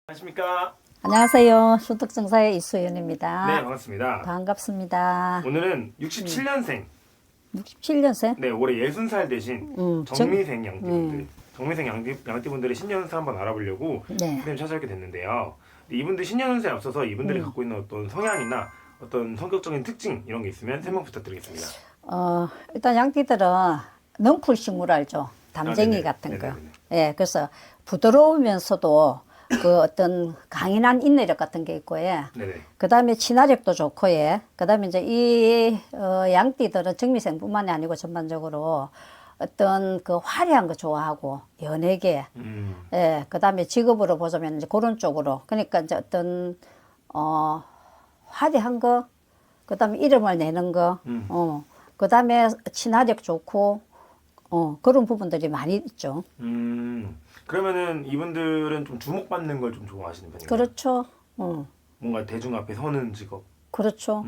안녕하십니까? 안녕하세요. 소득정사의 이수연입니다. 네, 반갑습니다. 반갑습니다. 오늘은 67년생, 67년생? 네, 올해 60살 되신 정미생 양띠분들, 정미생 양띠분들의 신년운세 한번 알아보려고 네. 선생님 찾아뵙게 됐는데요. 이분들 신년운세에 앞서서 이분들이 갖고 있는 어떤 성향이나 어떤 성격적인 특징 이런 게 있으면 설명 부탁드리겠습니다. 일단 양띠들은 넝쿨 식물 알죠? 담쟁이 네네. 같은 거. 네네네. 예, 그래서 부드러우면서도 그 어떤 강인한 인내력 같은 게 있고, 예. 네네. 그 다음에 친화력도 좋고, 예. 그 다음에 이제 이 양띠들은 정미생뿐만이 아니고 전반적으로 어떤 그 화려한 거 좋아하고, 연예계, 예. 그 다음에 직업으로 보자면 이제 그런 쪽으로. 그러니까 이제 어떤, 화려한 거, 그 다음에 이름을 내는 거, 그 다음에 친화력 좋고, 그런 부분들이 많이 있죠. 그러면은 이분들은 좀 주목받는 걸 좀 좋아하시는 편인가요? 그렇죠. 뭔가 대중 앞에 서는 직업. 그렇죠.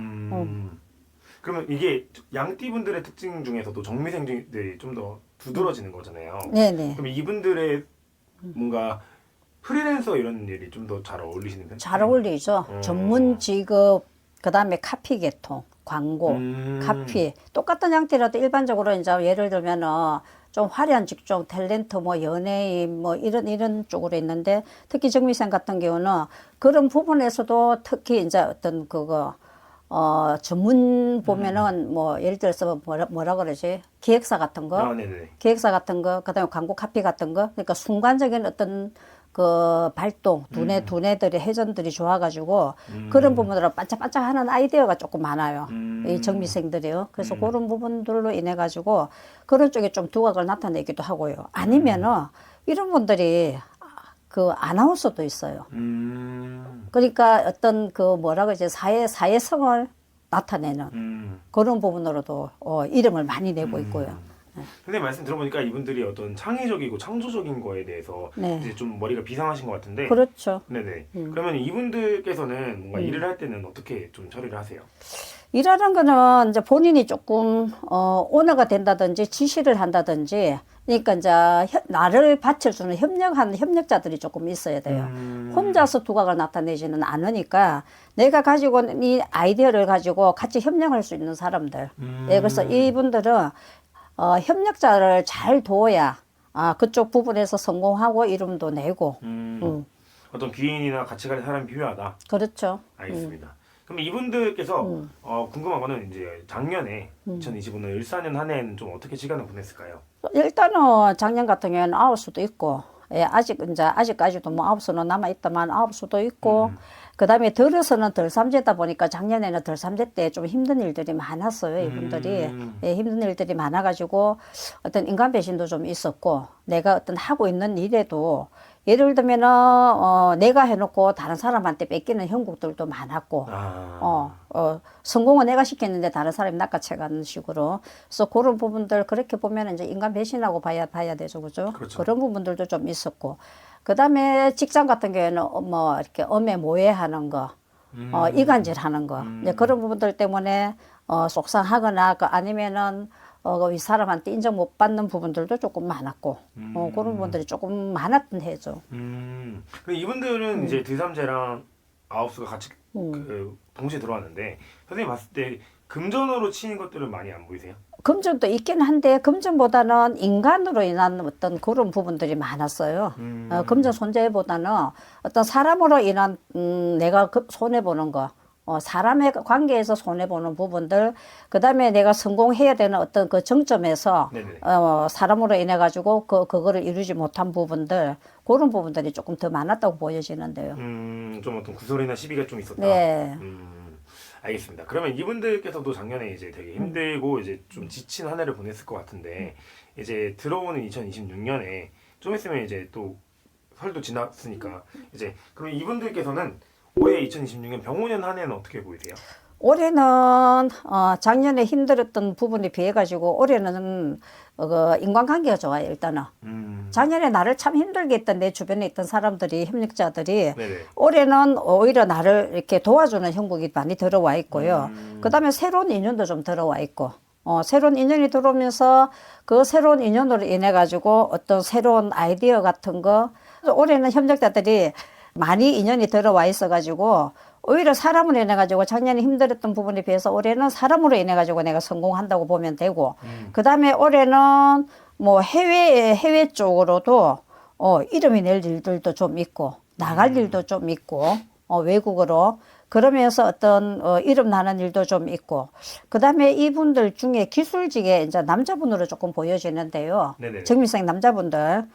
그러면 이게 양띠분들의 특징 중에서도 정미생들이 좀 더 두드러지는 거잖아요. 네네. 그럼 이분들의 뭔가 프리랜서 이런 일이 좀 더 잘 어울리시는 편이에요? 잘 어울리죠. 전문 직업, 그 다음에 카피 계통, 광고, 카피. 똑같은 양띠라도 일반적으로 이제 예를 들면은 좀 화려한 직종, 탤런트, 뭐 연예인, 뭐 이런 쪽으로 있는데 특히 정미생 같은 경우는 그런 부분에서도 특히 이제 어떤 그거, 전문 보면은 뭐 예를 들어서 뭐라 그러지? 기획사 같은 거, 네네. 기획사 같은 거, 그 다음에 광고 카피 같은 거. 그러니까 순간적인 어떤 그 발동, 두뇌들의 회전들이 좋아가지고 그런 부분으로 반짝반짝하는 아이디어가 조금 많아요. 이 정미생들이요. 그래서 그런 부분들로 인해 가지고 그런 쪽에 좀 두각을 나타내기도 하고요. 아니면은 이런 분들이 그 아나운서도 있어요. 그러니까 어떤 그 뭐라 그러지 사회성을 나타내는 그런 부분으로도 이름을 많이 내고 있고요. 선생님 말씀 들어보니까 이분들이 어떤 창의적이고 창조적인 거에 대해서 네. 이제 좀 머리가 비상하신 것 같은데. 그렇죠. 네네. 그러면 이분들께서는 뭔가 일을 할 때는 어떻게 좀 처리를 하세요? 일하는 거는 이제 본인이 조금 오너가 된다든지 지시를 한다든지 그러니까 이제 나를 받쳐주는 협력하는 협력자들이 조금 있어야 돼요. 혼자서 두각을 나타내지는 않으니까 내가 가지고 있는 이 아이디어를 가지고 같이 협력할 수 있는 사람들. 예, 그래서 이분들은 협력자를 잘 도와야 그쪽 부분에서 성공하고 이름도 내고. 어떤 귀인이나 같이 갈 사람이 필요하다. 그렇죠. 알겠습니다. 그럼 이분들께서 궁금한 거는 이제 작년에 2025년 일사년 한 해는 좀 어떻게 시간을 보냈을까요? 일단은 작년 같은 경우에는 아홉 수도 있고, 예, 아직까지도 뭐 아홉 수는 남아 있다만 아홉 수도 있고, 그 다음에 들어서는 덜 삼재다 보니까 작년에는 덜 삼재 때 좀 힘든 일들이 많았어요, 이분들이. 예, 힘든 일들이 많아가지고 어떤 인간 배신도 좀 있었고, 내가 어떤 하고 있는 일에도 예를 들면은 내가 해놓고 다른 사람한테 뺏기는 형국들도 많았고, 성공은 내가 시켰는데 다른 사람이 낚아채가는 식으로. 그래서 그런 부분들 그렇게 보면 이제 인간 배신하고 봐야 되죠, 그죠? 그렇죠. 그런 부분들도 좀 있었고, 그 다음에 직장 같은 경우에는 뭐 이렇게 엄해 모해하는 거, 이간질하는 거, 이제 그런 부분들 때문에 속상하거나 아니면은 이 사람한테 인정 못 받는 부분들도 조금 많았고, 그런 부분들이 조금 많았던 해죠. 근데 이분들은 이제 드삼재랑 아홉수가 같이 동시에 들어왔는데 선생님 봤을 때 금전으로 치는 것들은 많이 안 보이세요? 금전도 있긴 한데 금전보다는 인간으로 인한 어떤 그런 부분들이 많았어요. 금전 손재보다는 어떤 사람으로 인한 내가 손해보는 거, 사람의 관계에서 손해보는 부분들, 그 다음에 내가 성공해야 되는 어떤 그 정점에서 사람으로 인해 가지고 그거를 이루지 못한 부분들, 그런 부분들이 조금 더 많았다고 보여지는데요. 좀 어떤 구설이나 시비가 좀 있었다. 네. 알겠습니다. 그러면 이분들께서도 작년에 이제 되게 힘들고 이제 좀 지친 한 해를 보냈을 것 같은데 이제 들어오는 2026년에 좀 있으면 이제 또 설도 지났으니까 이제 그럼 이분들께서는 올해 2026년 병오년 한 해는 어떻게 보이세요? 올해는 작년에 힘들었던 부분에 비해 가지고 올해는 그 인간관계가 좋아요. 일단은 작년에 나를 참 힘들게 했던 내 주변에 있던 사람들이 협력자들이 네네. 올해는 오히려 나를 이렇게 도와주는 형국이 많이 들어와 있고요. 그 다음에 새로운 인연도 좀 들어와 있고, 새로운 인연이 들어오면서 그 새로운 인연으로 인해 가지고 어떤 새로운 아이디어 같은 거, 올해는 협력자들이 많이 인연이 들어와 있어가지고 오히려 사람으로 인해 가지고 작년에 힘들었던 부분에 비해서 올해는 사람으로 인해 가지고 내가 성공한다고 보면 되고 그 다음에 올해는 뭐 해외 쪽으로도 이름이 낼 일들도 좀 있고 나갈 일도 좀 있고 외국으로 그러면서 어떤 이름 나는 일도 좀 있고 그 다음에 이분들 중에 기술직에 이제 남자분으로 조금 보여지는데요. 네네. 정밀생 남자분들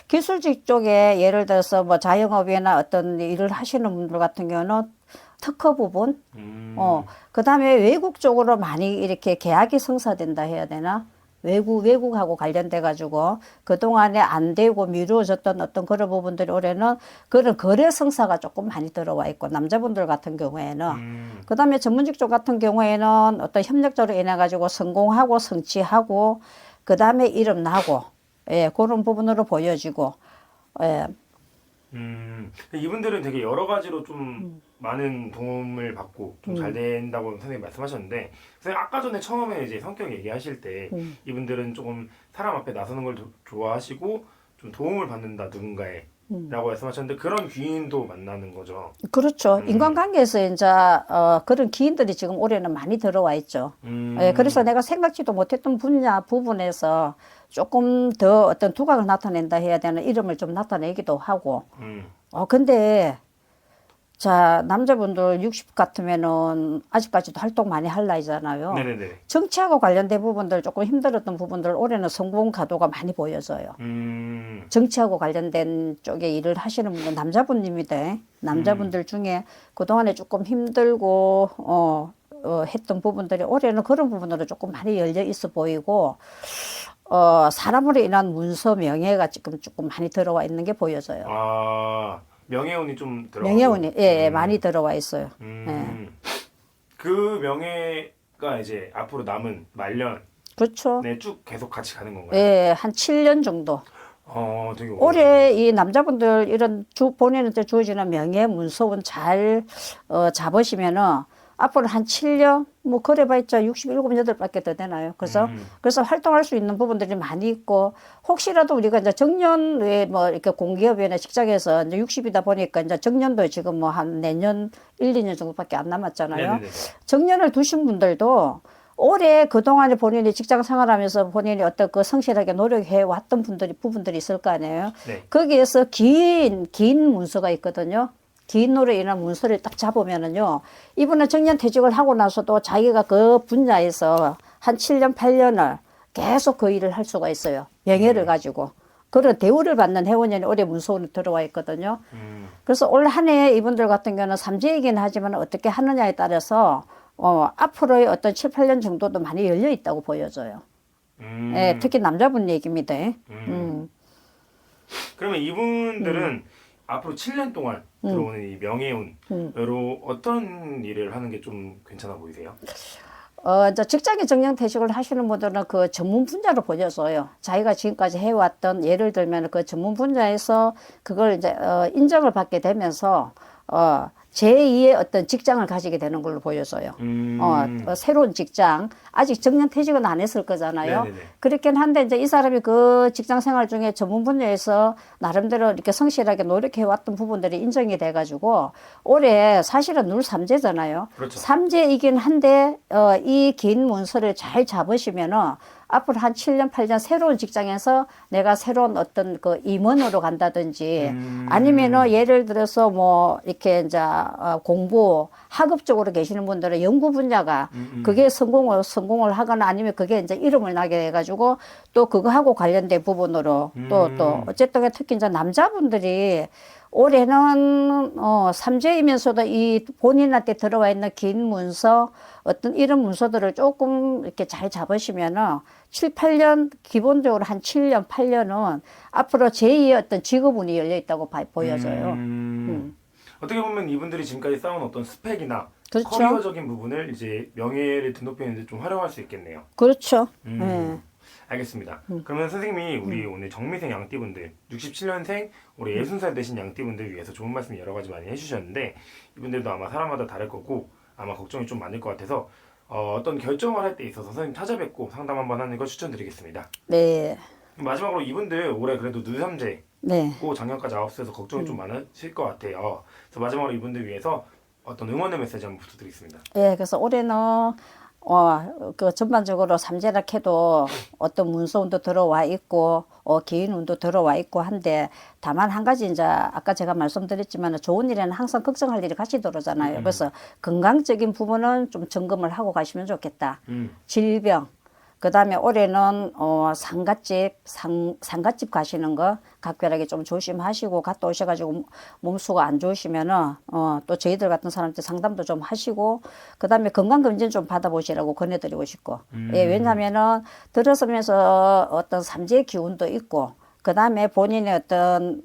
기술직 쪽에 예를 들어서 뭐 자영업이나 어떤 일을 하시는 분들 같은 경우는 특허 부분, 그 다음에 외국 쪽으로 많이 이렇게 계약이 성사된다 해야 되나? 외국하고 관련돼 가지고 그동안에 안 되고 미루어졌던 어떤 그런 부분들이 올해는 그런 거래 성사가 조금 많이 들어와 있고 남자분들 같은 경우에는 그다음에 전문직 쪽 같은 경우에는 어떤 협력적으로 인해 가지고 성공하고 성취하고 그다음에 이름 나고 그런 부분으로 보여지고 이분들은 되게 여러 가지로 좀 많은 도움을 받고 좀 잘 된다고 선생님 말씀하셨는데 선생님 아까 전에 처음에 이제 성격 얘기하실 때 이분들은 조금 사람 앞에 나서는 걸 좋아하시고 좀 도움을 받는다 누군가에 라고 말씀하셨는데 그런 귀인도 만나는 거죠. 그렇죠. 인간관계에서 이제 그런 기인들이 지금 올해는 많이 들어와 있죠. 그래서 내가 생각지도 못했던 분야 부분에서 조금 더 어떤 두각을 나타낸다 해야 되는 이름을 좀 나타내기도 하고. 근데 자 남자분들 60 같으면은 아직까지도 활동 많이 할 나이잖아요. 네네네. 정치하고 관련된 부분들 조금 힘들었던 부분들 올해는 성공 가도가 많이 보여져요. 정치하고 관련된 쪽에 일을 하시는 분은 남자분입니다. 남자분들 중에 그동안에 조금 힘들고 했던 부분들이 올해는 그런 부분으로 조금 많이 열려 있어 보이고 사람으로 인한 문서 명예가 지금 조금 많이 들어와 있는 게 보여져요. 명예운이 좀 들어가고 명예운이 많이 들어와 있어요. 그 명예가 이제 앞으로 남은 말년에 그렇죠. 쭉 계속 같이 가는 건가요? 한 7년 정도. 되게 올해 이 남자분들 이런 본인한테 주어지는 명예 문서운 잘 잡으시면은 앞으로 한 7년 뭐 그래봤자 67, 8밖에 더 되나요? 그래서 활동할 수 있는 부분들이 많이 있고 혹시라도 우리가 이제 정년에 뭐 이렇게 공기업이나 직장에서 이제 60이다 보니까 이제 정년도 지금 뭐 한 내년 1, 2년 정도밖에 안 남았잖아요. 네네네. 정년을 두신 분들도 올해 그동안에 본인이 직장 생활하면서 본인이 어떤 그 성실하게 노력해 왔던 부분들이 있을 거 아니에요. 네. 거기에서 긴 문서가 있거든요. 긴 노래 인한 문서를 딱 잡으면은요, 이분은 정년 퇴직을 하고 나서도 자기가 그 분야에서 한 7년, 8년을 계속 그 일을 할 수가 있어요. 명예를 가지고. 그런 대우를 받는 회원년이 올해 문서로 들어와 있거든요. 그래서 올 한 해 이분들 같은 경우는 삼재이긴 하지만 어떻게 하느냐에 따라서 앞으로의 어떤 7, 8년 정도도 많이 열려 있다고 보여져요. 특히 남자분 얘기입니다. 그러면 이분들은 앞으로 7년 동안 들어오는 이 명예운으로 어떤 일을 하는 게 좀 괜찮아 보이세요? 이제 직장에 정년퇴직을 하시는 분들은 그 전문 분야로 보여져요. 자기가 지금까지 해왔던 예를 들면 그 전문 분야에서 그걸 이제 인정을 받게 되면서 제2의 어떤 직장을 가지게 되는 걸로 보여져요. 새로운 직장. 아직 정년퇴직은 안 했을 거잖아요. 네네네. 그렇긴 한데 이제 이 사람이 그 직장 생활 중에 전문 분야에서 나름대로 이렇게 성실하게 노력해왔던 부분들이 인정이 돼가지고 올해 사실은 늘 삼재잖아요. 그렇죠. 삼재이긴 한데 이 긴 문서를 잘 잡으시면은 앞으로 한 7년, 8년 새로운 직장에서 내가 새로운 어떤 그 임원으로 간다든지 아니면은 예를 들어서 뭐 이렇게 이제 공부 학업 쪽으로 계시는 분들은 연구 분야가 그게 성공을 하거나 아니면 그게 이제 이름을 나게 해가지고 또 그거하고 관련된 부분으로 또 어쨌든 특히 이제 남자분들이 올해는 삼재이면서도 이 본인한테 들어와 있는 긴 문서 어떤 이런 문서들을 조금 이렇게 잘 잡으시면은 7, 8년 기본적으로 한 7년, 8년은 앞으로 제2의 어떤 직업운이 열려 있다고 보여져요. 어떻게 보면 이분들이 지금까지 쌓은 어떤 스펙이나 그렇죠. 커리어적인 부분을 이제 명예를 등록하는 데 좀 활용할 수 있겠네요. 그렇죠. 알겠습니다. 그러면 선생님이 우리 오늘 정미생 양띠분들 67년생 올해 60살 되신 양띠분들 위해서 좋은 말씀 여러 가지 많이 해주셨는데 이분들도 아마 사람마다 다를 거고 아마 걱정이 좀 많을 것 같아서 어떤 결정을 할 때 있어서 선생님 찾아뵙고 상담 한번 하는 걸 추천드리겠습니다. 네. 마지막으로 이분들 올해 그래도 누삼재고 네. 작년까지 아홉수에서 걱정이 좀 많으실 것 같아요. 그래서 마지막으로 이분들 위해서 어떤 응원의 메시지 한번 부탁드리겠습니다. 예, 그래서 올해는 그 전반적으로 삼재라 해도 어떤 문서운도 들어와 있고 기인운도 들어와 있고 한데 다만 한 가지 이제 아까 제가 말씀드렸지만 좋은 일에는 항상 걱정할 일이 같이 들어오잖아요. 그래서 건강적인 부분은 좀 점검을 하고 가시면 좋겠다. 질병. 그다음에 올해는 상갓집 가시는 거 각별하게 좀 조심하시고 갔다 오셔가지고 몸수가 안 좋으시면은 또 저희들 같은 사람한테 상담도 좀 하시고 그다음에 건강검진 좀 받아보시라고 권해드리고 싶고 예, 왜냐하면은 들어서면서 어떤 삼재의 기운도 있고 그다음에 본인의 어떤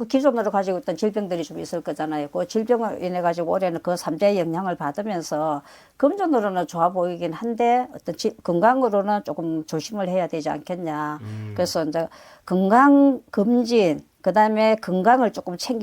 기존으로 가지고 있던 질병들이 좀 있을 거잖아요. 그 질병을 인해 가지고 올해는 그 삼재의 영향을 받으면서 금전으로는 좋아 보이긴 한데 어떤 건강으로는 조금 조심을 해야 되지 않겠냐. 그래서 이제 건강 검진, 그다음에 건강을 조금 챙기